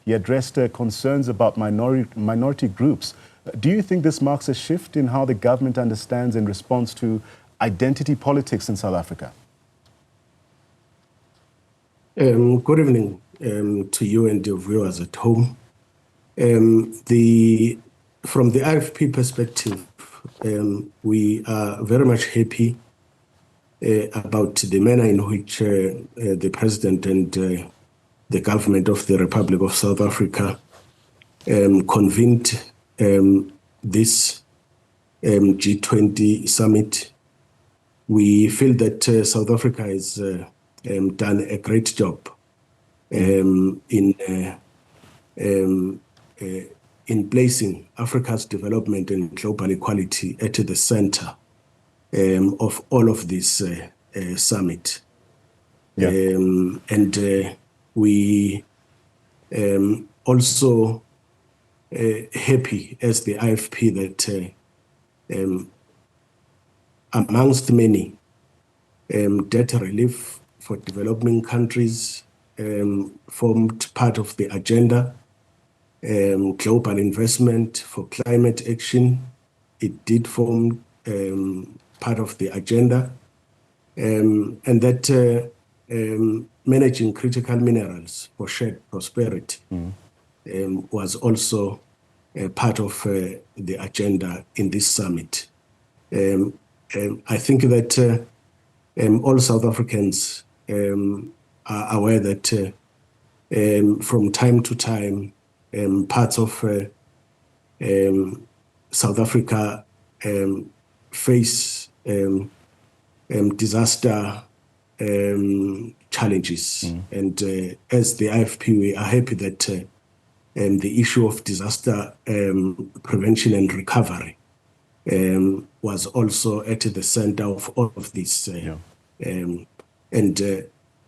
he addressed concerns about minority groups. Do you think this marks a shift in how the government understands and responds to identity politics in South Africa? Good evening to you and your viewers at home. From the IFP perspective, we are very much happy about the manner in which the President and the government of the Republic of South Africa convened this G20 Summit. We feel that South Africa has done a great job in placing Africa's development and global equality at the center of all of this summit. Yeah. And we also happy as the IFP that amongst many debt relief for developing countries formed part of the agenda. Global investment for climate action, it did form part of the agenda, and that managing critical minerals for shared prosperity was also part of the agenda in this summit. I think that all South Africans are aware that from time to time, parts of South Africa face disaster challenges. And as the IFP, we are happy that the issue of disaster prevention and recovery was also at the center of all of this. And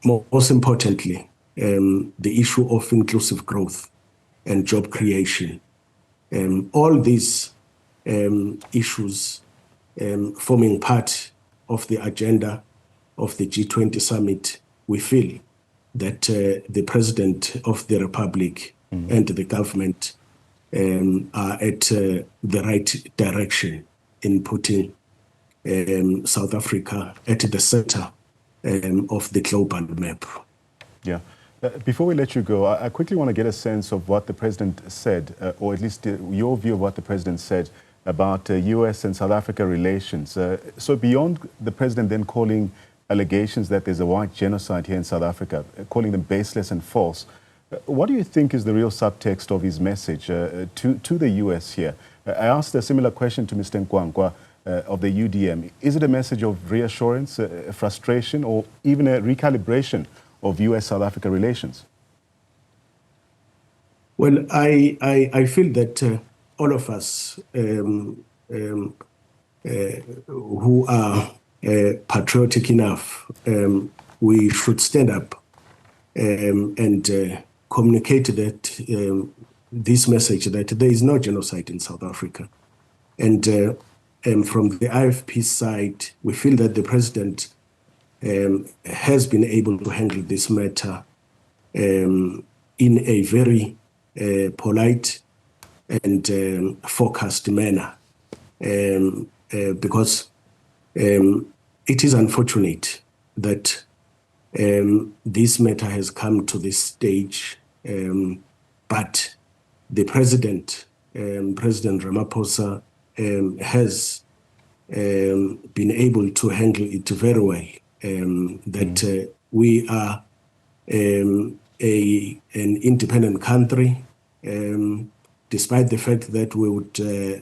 most importantly, the issue of inclusive growth and job creation. All these issues forming part of the agenda of the G20 Summit, we feel that the President of the Republic and the government are at the right direction in putting South Africa at the center of the global map. Yeah. Before we let you go, I quickly want to get a sense of what the President said, or at least your view of what the President said about U.S. and South Africa relations. So beyond the President then calling allegations that there's a white genocide here in South Africa, calling them baseless and false, what do you think is the real subtext of his message to the U.S. here? I asked a similar question to Mr. Nkwankwa of the UDM. Is it a message of reassurance, frustration, or even a recalibration of U.S.-South Africa relations? Well, I feel that all of us who are patriotic enough, we should stand up and communicate that this message that there is no genocide in South Africa. And from the IFP side, we feel that the President has been able to handle this matter in a very polite and focused manner, because it is unfortunate that this matter has come to this stage, but the President, President Ramaphosa, has been able to handle it very well. That we are an independent country, despite the fact that we would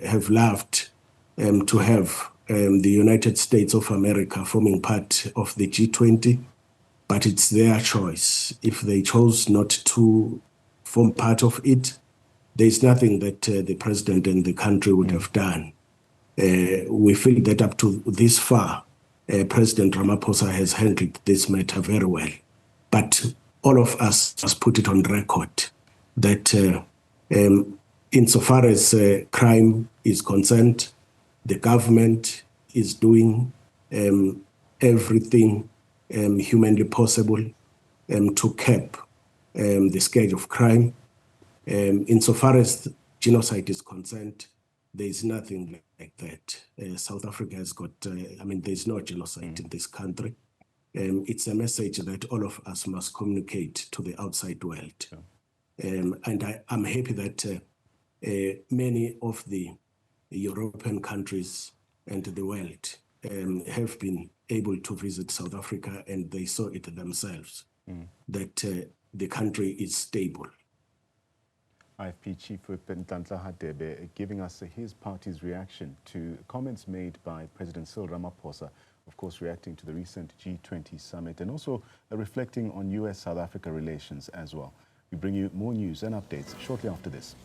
have loved to have the United States of America forming part of the G20, but it's their choice. If they chose not to form part of it, there's nothing that the President and the country would have done. We feel that up to this far, President Ramaphosa has handled this matter very well. But all of us must put it on record that insofar as crime is concerned, the government is doing everything humanly possible to cap the scourge of crime. Insofar as genocide is concerned, there is nothing like that. South Africa has got, there's no genocide in this country. It's a message that all of us must communicate to the outside world. And I'm happy that many of the European countries and the world have been able to visit South Africa, and they saw it themselves, that the country is stable. IFP Chief Whip Nhlanhla Hadebe giving us his party's reaction to comments made by President Cyril Ramaphosa, of course reacting to the recent G20 Summit, and also reflecting on US-South Africa relations as well. We bring you more news and updates shortly after this.